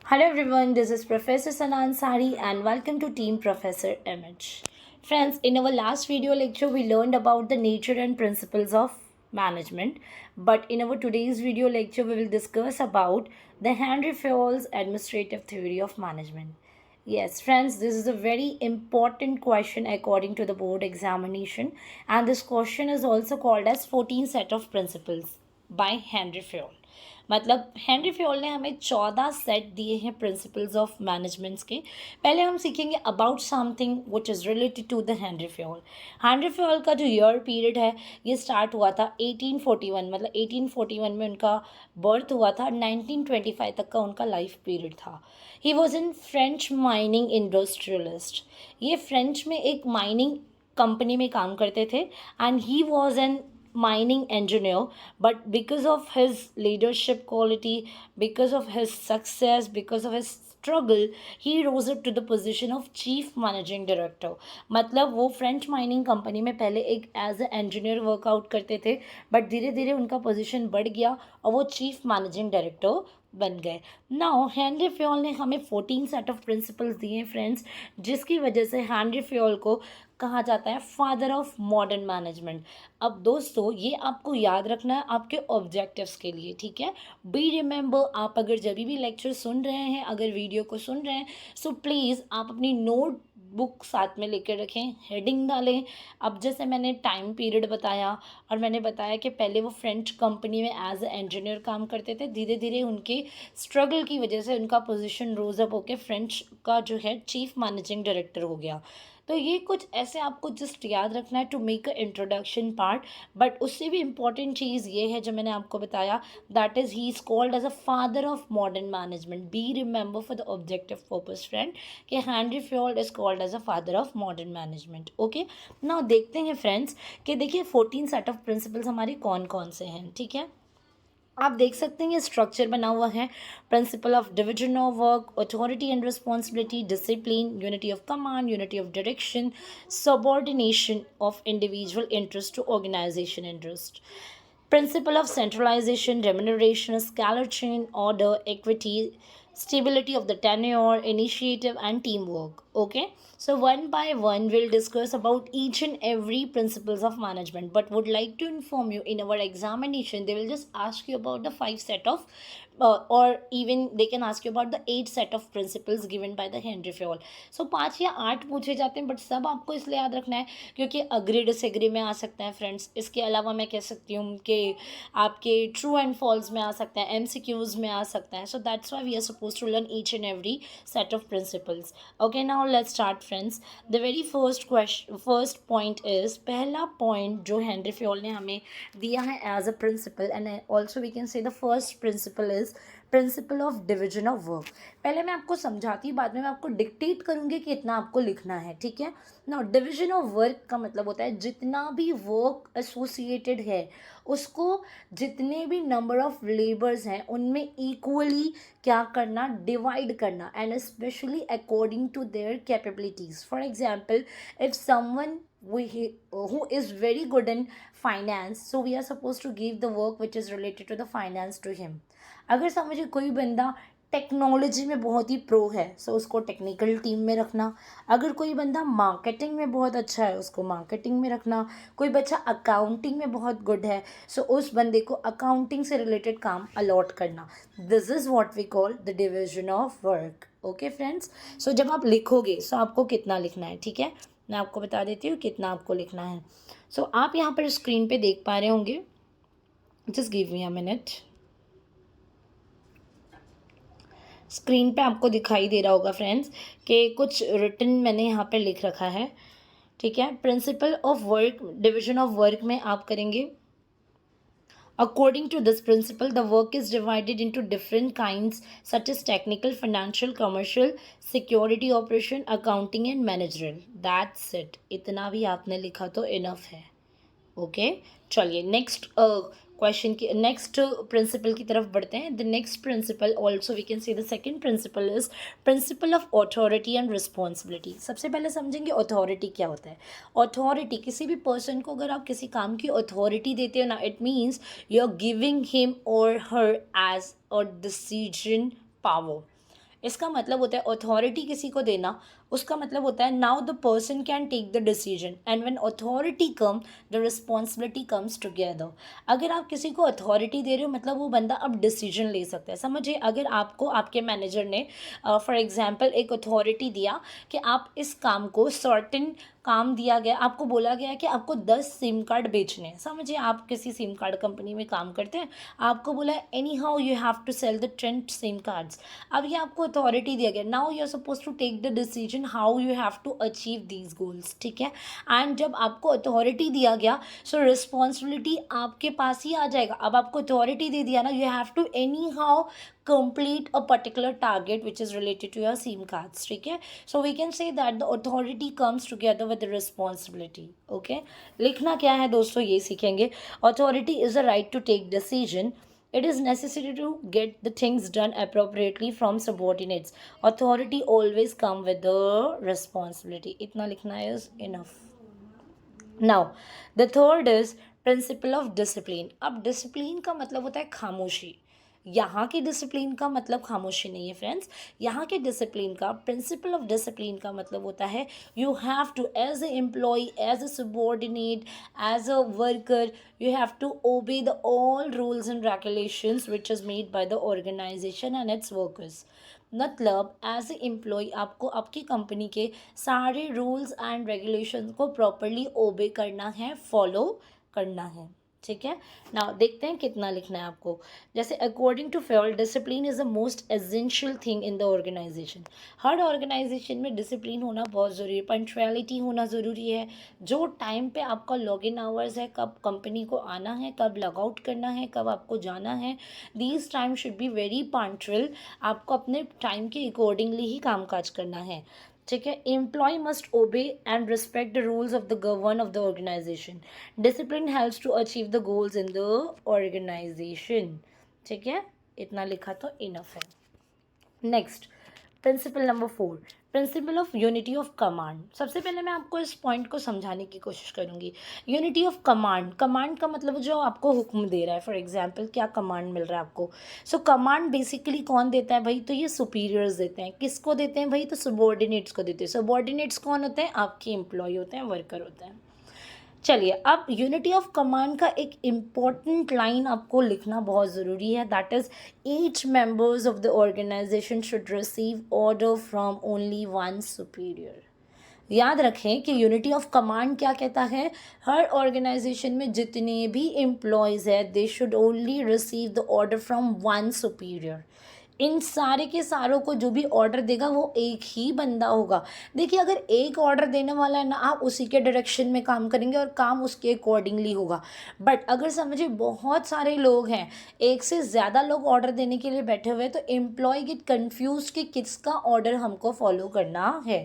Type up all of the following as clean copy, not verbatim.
Hello everyone, this is Professor Sanan Sari and welcome to Team Professor Image. Friends, in our last video lecture we learned about the nature and principles of management, but in our today's video lecture we will discuss about the Henry Fayol's administrative theory of management. Yes, friends, this is a very important question according to the board examination, and this question is also called as 14 set of principles by Henry Fayol. मतलब Henry Fayol ने हमें 14 set दिए हैं principles of managements के। पहले हम सीखेंगे about something which is related to the Henri Fayol. Henri Fayol का जो ईयर पीरियड है ये स्टार्ट हुआ था 1841, मतलब 1841 में उनका बर्थ हुआ था, 1925 तक का उनका लाइफ पीरियड था। He was in French mining industrialist. ये फ्रेंच में एक माइनिंग कंपनी में काम करते थे and he was an mining engineer, but because of his leadership quality, because of his success, because of his struggle, he rose up to the position of chief managing director. मतलब वो French mining company में पहले एक as a engineer workout करते थे, but धीरे धीरे उनका पोजीशन बढ़ गया और वो चीफ मैनेजिंग डायरेक्टर बन गए। नाउ हेनरी फ्योल ने हमें 14 सेट ऑफ प्रिंसिपल्स दिए फ्रेंड्स, जिसकी वजह से हेनरी फ्योल को कहा जाता है फादर ऑफ मॉडर्न मैनेजमेंट। अब दोस्तों ये आपको याद रखना है आपके ऑब्जेक्टिव्स के लिए, ठीक है। बी रिमेंबर, आप अगर जब भी लेक्चर सुन रहे हैं, अगर वीडियो को सुन रहे हैं, सो प्लीज़ आप अपनी नोट बुक साथ में लेकर रखें, हेडिंग डालें। अब जैसे मैंने टाइम पीरियड बताया और मैंने बताया कि पहले वो फ्रेंच कंपनी में एज ए इंजीनियर काम करते थे, धीरे धीरे उनके स्ट्रगल की वजह से उनका पोजीशन रोज अप होकर फ्रेंच का जो है चीफ मैनेजिंग डायरेक्टर हो गया। तो ये कुछ ऐसे आपको जस्ट याद रखना है to make a introduction part, but उससे भी इम्पॉर्टेंट चीज़ ये है जो मैंने आपको बताया, that is he is called as a father of modern management. Be remember for the objective purpose friend कि Henri Fayol is called as a father of modern management. Okay, now देखते हैं friends कि देखिए 14 set of principles हमारे कौन कौन से हैं, ठीक है। आप देख सकते हैं ये स्ट्रक्चर बना हुआ है। Principle of division of work, authority and responsibility, discipline, unity of command, unity of direction, subordination of individual interest to organisation interest, principle of centralization, remuneration, scalar chain, order, equity, stability of the tenure, initiative, and teamwork. Okay, so one by one we'll discuss about each and every principles of management, but would like to inform you in our examination they will just ask you about the five set of or even they can ask you about the 8 set of principles given by the Henry Fayol. So 5 या 8 पूछे जाते हैं, but सब आपको इसलिए याद रखना है क्योंकि अग्री डिसएग्री में आ सकते हैं फ्रेंड्स। इसके अलावा मैं कह सकती हूँ कि आपके ट्रू एंड फॉल्स में आ सकते हैं, एमसीक्यूज में आ सकते हैं। So that's why we are suppose to learn each and every set of principles. Okay, now let's start friends. The very first point is, पहला पॉइंट जो हेनरी फ्योल ने हमें दिया है as a principle, and also we can say the first principle is principle of division of work. पहले मैं आपको समझाती, बाद में मैं आपको डिक्टेट करूँगी कि इतना आपको लिखना है, ठीक है ना। डिवीजन ऑफ वर्क का मतलब होता है जितना भी वर्क एसोसिएटेड है उसको, जितने भी नंबर ऑफ लेबर्स हैं उनमें इक्वली क्या करना, डिवाइड करना, and specially according to their capabilities. For example, if someone who is very good in finance, so we are supposed to give the work which is related to the finance to him. अगर समझिए कोई बंदा technology में बहुत ही pro है, सो उसको technical team में रखना। अगर कोई बंदा मार्केटिंग में बहुत अच्छा है उसको मार्केटिंग में रखना। कोई बच्चा अकाउंटिंग में बहुत गुड है, सो उस बंदे को अकाउंटिंग से रिलेटेड काम अलॉट करना। This is what we call the division of work. Okay friends, so जब आप लिखोगे सो आपको कितना लिखना है, ठीक है, मैं आपको बता देती हूँ कितना आपको लिखना है। सो आप यहाँ पर स्क्रीन पे देख पा रहे होंगे, just give me a minute. Screen पे आपको दिखाई दे रहा होगा फ्रेंड्स कि कुछ रिटन मैंने यहाँ पे लिख रखा है, ठीक है। Principle of work, division of work में आप करेंगे, according to this principle the work is divided into different kinds such as technical, financial, commercial, security operation, accounting and managerial. That's it, इतना भी आपने लिखा तो इनफ है। ओके, चलिए नेक्स्ट क्वेश्चन की, नेक्स्ट प्रिंसिपल की तरफ बढ़ते हैं। The next principle, also we can see the second principle is principle of authority and responsibility. सबसे पहले समझेंगे अथॉरिटी क्या होता है। अथॉरिटी, किसी भी पर्सन को अगर आप किसी काम की अथॉरिटी देते हो ना, it means you are giving him or her as a decision power. इसका मतलब होता है अथॉरिटी किसी को देना, उसका मतलब होता है now the person can take the decision and when authority come the responsibility comes together. अगर आप किसी को अथॉरिटी दे रहे हो मतलब वो बंदा अब डिसीजन ले सकता है। समझिए अगर आपको आपके मैनेजर ने फॉर एग्जांपल एक अथॉरिटी दिया कि आप इस काम को सर्टेन काम दिया गया, आपको बोला गया कि आपको 10 सिम कार्ड बेचने हैं। समझिए आप किसी सिम कार्ड कंपनी में काम करते हैं, आपको बोला anyhow you have to sell the 10 sim cards. अब ये आपको अथॉरिटी दिया गया, now you are suppose to take the decision how you have to achieve these goals, ठीक है। एंड जब आपको अथॉरिटी दिया गया सो रिस्पॉन्सिबिलिटी आपके पास ही आ जाएगा। अब आपको अथॉरिटी दे दिया ना, you have to anyhow complete a particular target which is related to your SIM cards, ठीक है। So we can say that the authority comes together with the responsibility, okay। लिखना क्या है दोस्तों ये सीखेंगे। Authority is a right to take decision. It is necessary to get the things done appropriately from subordinates. Authority always come with the responsibility. इतना लिखना is enough. Now the third is principle of discipline. अब discipline का मतलब होता है खामोशी। यहाँ की डिसिप्लिन का मतलब खामोशी नहीं है फ्रेंड्स, यहाँ के डिसिप्लिन का, प्रिंसिपल ऑफ डिसिप्लिन का मतलब होता है you have to as a employee, as a subordinate, as a worker, you have to obey the all rules and regulations which is made by the organization and its workers। मतलब as a employ आपको आपकी company के सारे rules and regulations को properly ओबे करना है, follow करना है, ठीक है। नाउ देखते हैं कितना लिखना है आपको। जैसे according to Fayol discipline is the most essential thing in the organisation. हर ऑर्गेनाइजेशन में डिसिप्लिन होना बहुत ज़रूरी है, पंक्चुअलिटी होना ज़रूरी है। जो टाइम पे आपका लॉग इन आवर्स है, कब कंपनी को आना है, कब लॉग आउट करना है, कब आपको जाना है, these time should be very punctual. आपको अपने टाइम के अकॉर्डिंगली ही काम काज करना है, ठीक है। Employee must obey and respect the rules of the govern of the organisation. Discipline helps to achieve the goals in the organisation, ठीक है। इतना लिखा तो इनफ है। Next principle number 4, principle of unity of command. सबसे पहले मैं आपको इस पॉइंट को समझाने की कोशिश करूंगी। यूनिटी ऑफ कमांड, कमांड का मतलब जो आपको हुक्म दे रहा है, फॉर एग्जांपल क्या कमांड मिल रहा है आपको। सो कमांड बेसिकली कौन देता है भाई, तो ये सुपीरियर्स देते हैं। किसको देते हैं भाई, तो सबॉर्डिनेट्स को देते हैं। सबॉर्डिनेट्स कौन होते हैं, आपके एम्प्लॉय होते हैं, वर्कर होते हैं। चलिए अब यूनिटी ऑफ कमांड का एक इम्पॉर्टेंट लाइन आपको लिखना बहुत ज़रूरी है, that is each members of the organisation should receive order from only one superior. याद रखें कि यूनिटी ऑफ कमांड क्या कहता है, हर ऑर्गेनाइजेशन में जितने भी एम्प्लॉयज़ है they should only receive the order from one superior. इन सारे के सारों को जो भी ऑर्डर देगा वो एक ही बंदा होगा। देखिए अगर एक ऑर्डर देने वाला है ना, आप उसी के डायरेक्शन में काम करेंगे और काम उसके अकॉर्डिंगली होगा। बट अगर समझिए बहुत सारे लोग हैं, एक से ज़्यादा लोग ऑर्डर देने के लिए बैठे हुए हैं, तो एम्प्लॉय गेट कन्फ्यूज कि किसका ऑर्डर हमको फॉलो करना है।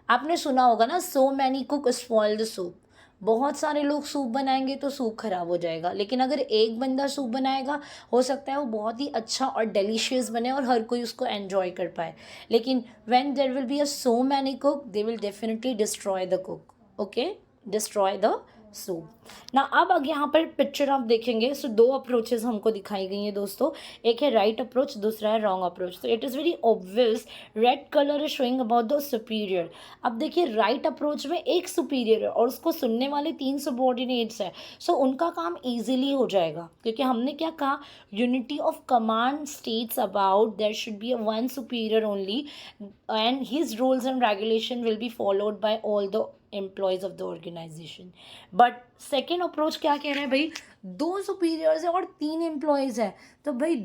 आपने सुना होगा ना, सो many cook spoil the soup. बहुत सारे लोग सूप बनाएंगे तो सूप खराब हो जाएगा, लेकिन अगर एक बंदा सूप बनाएगा हो सकता है वो बहुत ही अच्छा और डिलीशियस बने और हर कोई उसको एंजॉय कर पाए। लेकिन when there will be a so many cook they will definitely destroy the cook, okay, destroy the soup ना। अब यहाँ पर पिक्चर आप देखेंगे, सो दो अप्रोचेस हमको दिखाई गई हैं दोस्तों। एक है राइट अप्रोच, दूसरा है रॉन्ग अप्रोच। तो it is very obvious, red colour is showing about the superior. अब देखिए राइट अप्रोच में एक सुपीरियर है और उसको सुनने वाले 3 सबॉर्डिनेट्स हैं। सो उनका काम ईजिली हो जाएगा, क्योंकि हमने क्या कहा, unity of command states about there should be a one superior only and his rules and regulation will be followed by all the employees of the organisation. But second approach क्या कह रहे हैं भाई, 2 सुपीरियर्स है और 3 employees है, तो भाई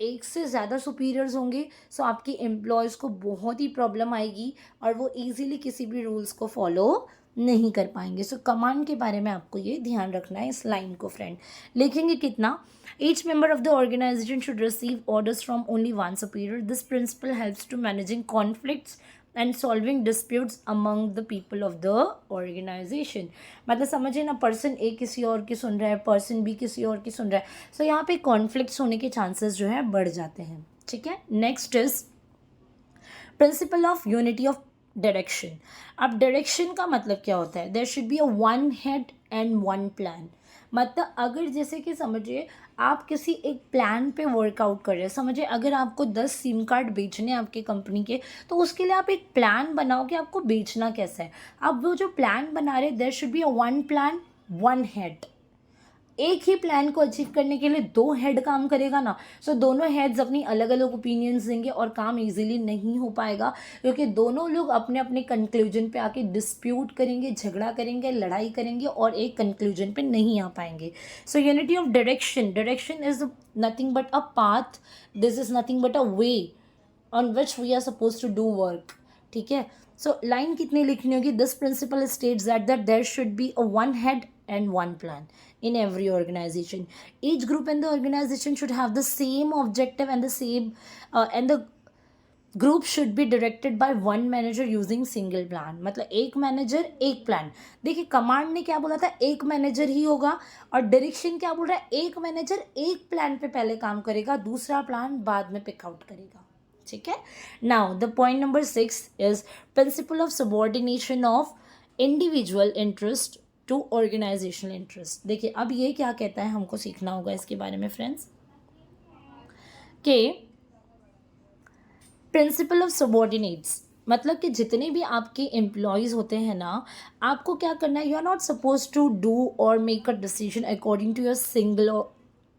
एक से ज़्यादा सुपीरियर्स होंगे, सो आपकी एम्प्लॉयज़ को बहुत ही प्रॉब्लम आएगी और वो ईजिली किसी भी रूल्स को फॉलो नहीं कर पाएंगे। सो कमांड के बारे में आपको ये ध्यान रखना है। इस लाइन को फ्रेंड लिखेंगे कितना, each member of the organisation should receive orders from only one superior. This principle helps to managing conflicts and solving disputes among the people of the organisation. मतलब समझिए ना, पर्सन ए किसी और की सुन रहा है, पर्सन बी किसी और की सुन रहा है, सो यहाँ पे कॉन्फ्लिक्ट्स होने के चांसेस जो है बढ़ जाते हैं, ठीक है। Next is principle of unity of direction. अब डायरेक्शन का मतलब क्या होता है, there should be a one head and one plan. मतलब अगर जैसे कि समझिए आप किसी एक प्लान पे वर्कआउट कर रहे हैं, समझिए अगर आपको 10 सिम कार्ड बेचने हैं आपके कंपनी के, तो उसके लिए आप एक प्लान बनाओ कि आपको बेचना कैसा है। अब वो जो प्लान बना रहे, there should be a one plan one head. एक ही प्लान को अचीव करने के लिए दो हेड काम करेगा ना, सो दोनों हेड्स अपनी अलग अलग ओपिनियंस देंगे और काम इजीली नहीं हो पाएगा, क्योंकि दोनों लोग अपने अपने कंक्लूजन पे आके डिस्प्यूट करेंगे, झगड़ा करेंगे, लड़ाई करेंगे और एक कंक्लूजन पे नहीं आ पाएंगे। So unity of direction, direction is nothing but a path, this is nothing but a way on which we are suppose to do work. ठीक है, सो लाइन कितनी लिखनी होगी? This principle states that there should be a one head and one plan in every organization. Each group in the organization should have the same objective and the same and the group should be directed by one manager using single plan. मतलब एक manager एक plan. देखिए command ने क्या बोला था, एक manager ही होगा, और डायरेक्शन क्या बोल रहा है, एक मैनेजर एक प्लान पे पहले काम करेगा, दूसरा प्लान बाद में पिक आउट करेगा। ठीक है, now the point number 6 is principle of subordination of individual interest to organisational interest. देखिए अब ये क्या कहता है, हमको सीखना होगा इसके बारे में फ्रेंड्स, कि प्रिंसिपल ऑफ सबॉर्डिनेट्स मतलब कि जितने भी आपके एम्प्लॉयज़ होते हैं ना, आपको क्या करना है, you are not suppose to do और make a decision according to your single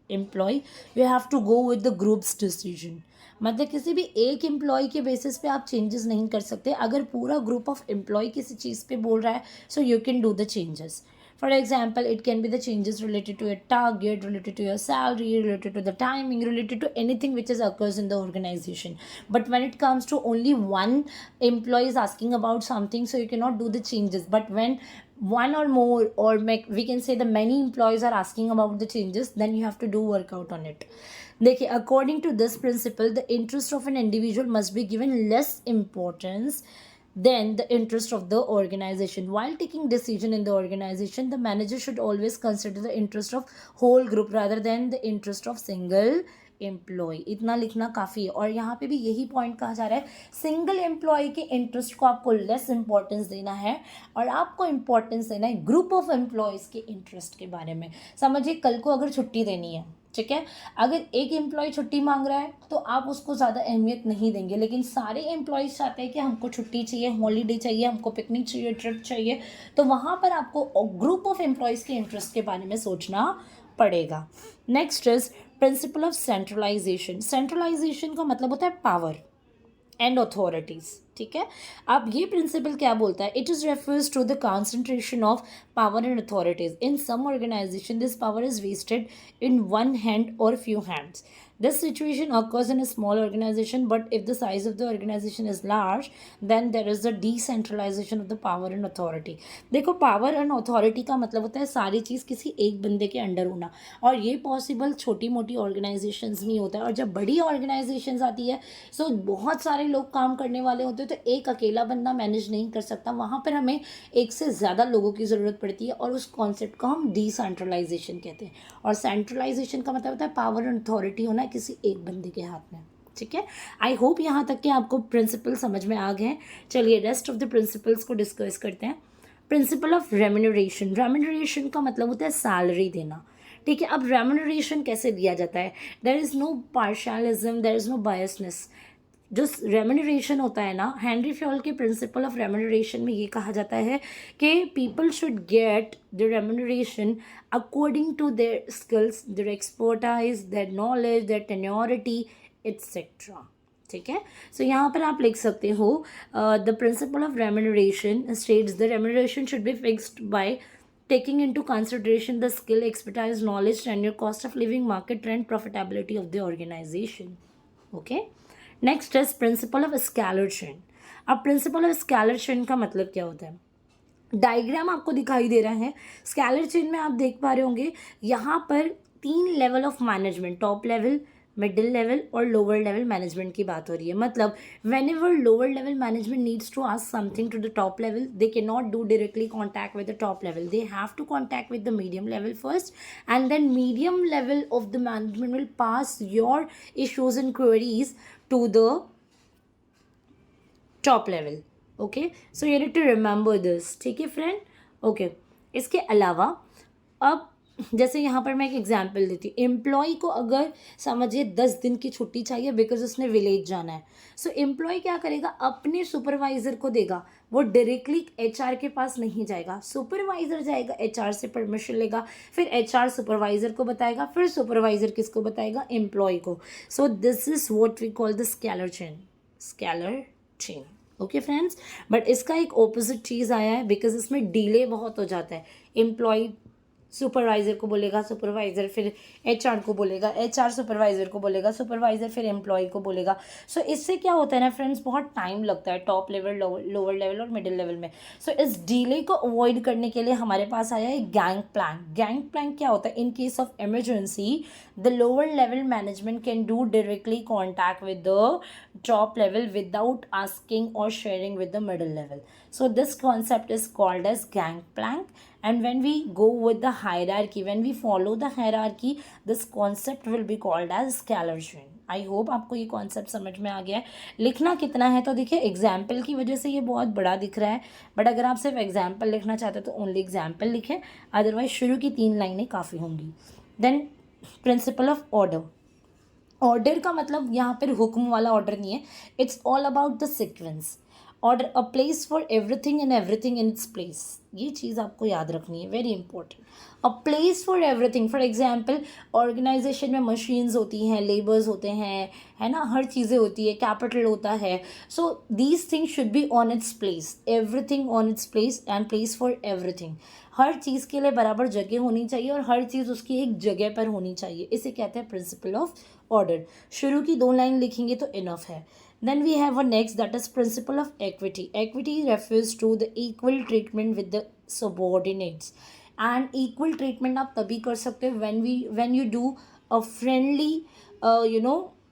employee, you have to go with the group's decision. मतलब किसी भी एक एम्प्लॉय के बेसिस पे आप चेंजेस नहीं कर सकते। अगर पूरा ग्रुप ऑफ एम्प्लॉय किसी चीज़ पे बोल रहा है, so you can do the changes. For example, it can be the changes related to your target, related to your salary, related to the timing, related to anything which is occurs in the organization. But when it comes to only one employee is asking about something, so you cannot do the changes. But when one or more, or we can say the many employees are asking about the changes, then you have to do workout on it. देखिए according to this principle, the interest of an individual must be given less importance than the interest of the organization. While taking decision in the organization, the manager should always consider the interest of whole group rather than the interest of single employee. इतना लिखना काफ़ी है, और यहाँ पे भी यही point कहा जा रहा है, सिंगल एम्प्लॉय के इंटरेस्ट को आपको लेस इंपॉर्टेंस देना है और आपको इंपॉर्टेंस देना है ग्रुप ऑफ एम्प्लॉयज़ के इंटरेस्ट के बारे में। समझिए कल को अगर छुट्टी देनी है, ठीक है, अगर एक एम्प्लॉय छुट्टी मांग रहा है तो आप उसको ज़्यादा अहमियत नहीं देंगे, लेकिन सारे एम्प्लॉयज़ चाहते हैं कि हमको छुट्टी चाहिए, हॉलीडे चाहिए, हमको पिकनिक चाहिए, ट्रिप चाहिए, तो वहाँ पर आपको ग्रुप ऑफ एम्प्लॉयज़ के इंटरेस्ट के बारे में सोचना पड़ेगा। Next is principle of centralisation. Centralisation का मतलब होता है पावर एंड अथॉरिटीज़। ठीक है, अब ये प्रिंसिपल क्या बोलता है, it is refers to the concentration of power and authorities in some organization. This power is vested in one hand और few hands. This situation occurs in a small organization, but if the size of the organization is large, then there is a decentralization of the power and authority. देखो power and authority का मतलब होता है सारी चीज़ किसी एक बंदे के अंडर होना, और ये पॉसिबल छोटी मोटी ऑर्गेनाइजेशंस में होता है, और जब बड़ी ऑर्गेनाइजेशंस आती है सो बहुत सारे लोग काम करने वाले होते हैं, तो एक अकेला बंदा मैनेज नहीं कर सकता, वहाँ पर हमें एक से ज़्यादा लोगों की ज़रूरत पड़ती है, और उस कॉन्सेप्ट को हम डिसेंट्रलाइजेशन कहते हैं। और सेंट्रलाइजेशन का मतलब होता है पावर एंड अथॉरिटी होना किसी एक बंदे के हाथ में। ठीक है, आई होप यहाँ तक कि आपको प्रिंसिपल समझ में आ गए हैं। चलिए रेस्ट ऑफ द प्रिंसिपल्स को डिस्कस करते हैं। Principal of remuneration. रेम्यूनरेशन का मतलब होता है सैलरी देना। ठीक है, अब रेम्यूनरेशन कैसे दिया जाता है, there is no partialism, there is no biasness. जो रेम्यूनरेशन होता है ना, हेनरी फ्योल के प्रिंसिपल ऑफ रेम्यूनरेशन में ये कहा जाता है कि people should get the remuneration according to their skills, their expertise, their knowledge, their tenurity etcetera. ठीक है, सो यहाँ पर आप लिख सकते हो the principle of remuneration states the remuneration should be fixed by taking into consideration the skill, expertise, knowledge, tenure, cost of living, market trend, profitability of the organization. Okay, next is principle of scalar chain. अब principle of scalar chain का मतलब क्या होता है, diagram आपको दिखाई दे रहा है। स्केलर चेन में आप देख पा रहे होंगे यहाँ पर 3 level of management, top level, middle level और लोअर लेवल मैनेजमेंट की बात हो रही है। मतलब whenever lower level management needs to ask something to the top level, they can not do directly contact with the top level, they have to contact with the medium level first, and then medium level of the management will pass your issues and queries to the top level. Okay, so you need to remember this. ठीक है friend, okay. इसके अलावा अब जैसे यहाँ पर मैं एक एग्जांपल देती हूँ, एम्प्लॉय को अगर समझिए 10 दिन की छुट्टी चाहिए बिकॉज उसने विलेज जाना है, सो एम्प्लॉय क्या करेगा, अपने सुपरवाइजर को देगा, वो डायरेक्टली एचआर के पास नहीं जाएगा, सुपरवाइजर जाएगा, एचआर से परमिशन लेगा, फिर एचआर सुपरवाइजर को बताएगा, फिर सुपरवाइजर किसको बताएगा, एम्प्लॉय को. So this is what we call the scalar chain. Okay friends, but इसका एक ऑपोजिट चीज़ आया है बिकॉज इसमें डिले बहुत हो जाता है. एम्प्लॉय सुपरवाइज़र को बोलेगा, सुपरवाइज़र फिर एचआर को बोलेगा, एचआर सुपरवाइज़र को बोलेगा, सुपरवाइज़र फिर एम्प्लॉय को बोलेगा. सो इससे क्या होता है ना फ्रेंड्स, बहुत टाइम लगता है टॉप लेवल, लोअर लेवल और मिडिल लेवल में. सो इस डिले को अवॉइड करने के लिए हमारे पास आया है गैंग प्लान. गैंग प्लान क्या होता है, in case of emergency the lower level management can do directly contact with the top level without asking or sharing with the middle level. So this concept is called as gangplank, and when we go with the hierarchy, when we follow the hierarchy, this concept will be called as scalar chain. I hope आपको ये concept समझ में आ गया है. लिखना कितना है तो देखिए, एग्जाम्पल की वजह से ये बहुत बड़ा दिख रहा है, बट अगर आप सिर्फ एग्जाम्पल लिखना चाहते हो तो ओनली एग्जाम्पल लिखें, अदरवाइज शुरू की 3 लाइनें काफ़ी होंगी. Then principle of order. Order का मतलब यहाँ पर हुक्म वाला ऑर्डर नहीं है, it's all about the sequence. Order, a place for everything and everything in its place. ये चीज़ आपको याद रखनी है, very important. A place for everything, for example organisation में मशीन्स होती हैं, लेबर्स होते हैं, है ना, हर चीज़ें होती है, कैपिटल होता है. So these things should be on its place, everything on its place and place for everything. हर चीज़ के लिए बराबर जगह होनी चाहिए और हर चीज़ उसकी एक जगह पर होनी चाहिए. इसे कहते हैं प्रिंसिपल ऑफ ऑर्डर. शुरू की 2 लाइन लिखेंगे तो इनफ है. Then we have a next, that is principle of equity. Equity refers to the equal treatment with the subordinates. And equal treatment आप तभी कर सकते हो when you do a friendly,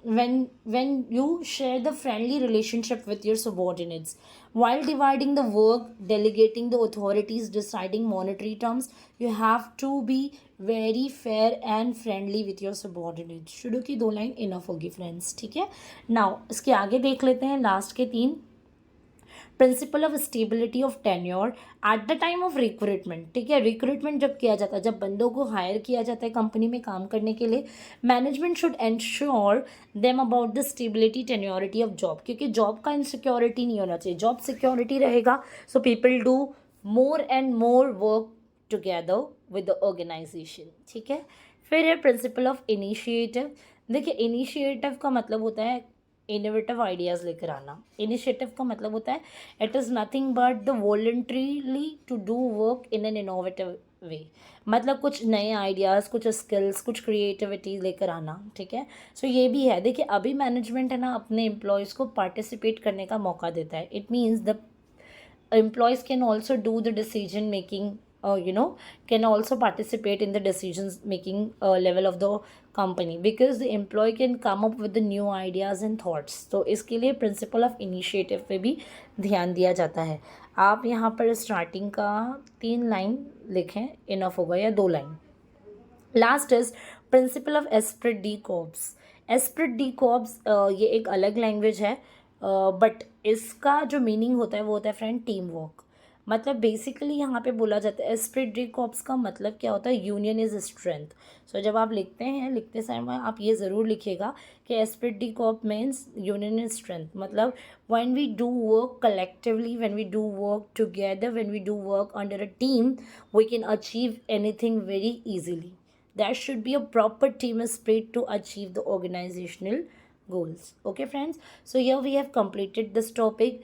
when you share the friendly relationship with your subordinates. While dividing the work, delegating the authorities, deciding monetary terms, you have to be very fair and friendly with your subordinates. शुरू की 2 line enough होगी friends, ठीक है. Now इसके आगे देख लेते हैं लास्ट के 3. Principle of stability of tenure at the time of recruitment. ठीक है, रिक्रूटमेंट जब किया जाता है, जब बंदों को हायर किया जाता है कंपनी में काम करने के लिए, management should ensure them about the stability tenurity of job. क्योंकि जॉब का इनसिक्योरिटी नहीं होना चाहिए, जॉब सिक्योरिटी रहेगा so people do more and more work together with the organisation. ठीक है, फिर है प्रिंसिपल ऑफ इनिशिएटिव. देखिए, इनिशिएटिव का मतलब होता है इनोवेटिव आइडियाज़ लेकर आना. इनिशिएटिव का मतलब होता है it is nothing but the voluntarily to do work in an innovative way. मतलब कुछ नए आइडियाज़, कुछ स्किल्स, कुछ क्रिएटिविटी लेकर आना. ठीक है, सो ये भी है. देखिए, अभी मैनेजमेंट है ना, अपने एम्प्लॉयज़ को पार्टिसिपेट करने का मौका देता है. It means the employees can also do the decision making, can also participate in the decisions making level of the company, because the employee can come up with the new ideas and thoughts. तो इसके लिए principal of initiative पे भी ध्यान दिया जाता है. आप यहाँ पर स्टार्टिंग का 3 लाइन लिखें, इनफ होगा, या 2 line. Last is principle of Esprit D corps. Esprit D corps ये एक अलग लैंग्वेज है, बट इसका जो मीनिंग होता है वो होता है फ्रेंड टीम वर्क. मतलब बेसिकली यहाँ पे बोला जाता है एस्प्रिट डी कॉर्प्स का मतलब क्या होता है, यूनियन इज़ स्ट्रेंथ. सो जब आप लिखते समय आप ये ज़रूर लिखिएगा कि esprit de corps means union is strength. मतलब when we do work collectively, when we do work together, when we do work under a team, we can achieve anything very easily. There should be a proper team spirit to achieve the organizational goals. Okay friends, so here we have completed this topic.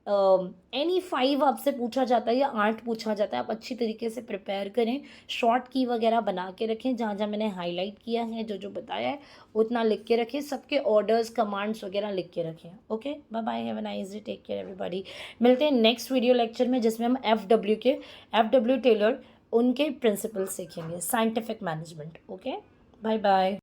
Any 5 आपसे पूछा जाता है या 8 पूछा जाता है, आप अच्छी तरीके से प्रिपेयर करें, शॉर्ट की वगैरह बना के रखें, जहाँ जहाँ मैंने हाईलाइट किया है, जो जो बताया है उतना लिख के रखें, सबके ऑर्डर्स, कमांड्स वगैरह लिख के रखें. Okay, bye bye, have a nice day, take care everybody. मिलते हैं नेक्स्ट वीडियो लेक्चर में, जिसमें हम FW टेलर उनके प्रिंसिपल्स सीखेंगे, scientific management. Okay, bye bye.